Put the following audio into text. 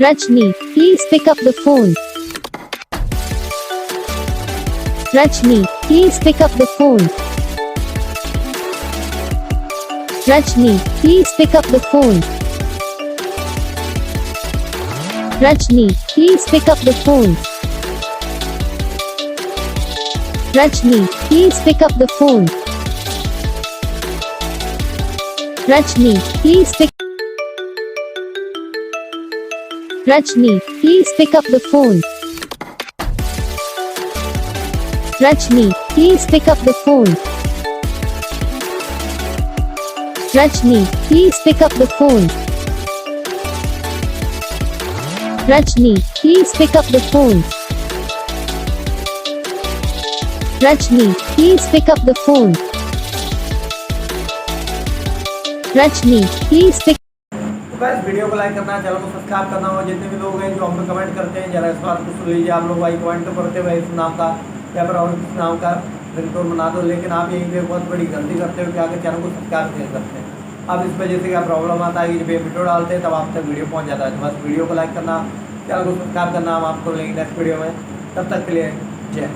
Rajni, please pick up the phone. Rajni, please pick up the phone. Rajni, please pick up the phone. Rajni, please pick up the phone. Rajni, please pick up the phone. Rajni, please pick. Rajni, please pick up the phone. Rajni, please pick up the phone. Rajni, please pick up the phone. Rajni, please pick up the phone. Rajni, please pick up the phone. Rajni, please pick. तो guys video को like करना, channel को subscribe करना और जितने भी लोग हैं जो हम पे कमेंट करते हैं जरा इस बात को सुन लीजिए। आप लोग भाई कमेंट तो करते हो इस नाम का या फिर और किस नाम का रिंगटोन बना दो, लेकिन आप यहीं पे बहुत बड़ी गलती करते हो कि आगे चैनल को सब्सक्राइब नहीं करते हैं। अब इस वजह से क्या प्रॉब्लम आता है कि जब ये वीडियो डालते हैं तब आप तक वीडियो पहुँच जाता है। तो बस वीडियो को लाइक करना, चैनल को सब्सक्राइब करना, हम आपको लेंगे नेक्स्ट वीडियो में। तब तक के लिए जय।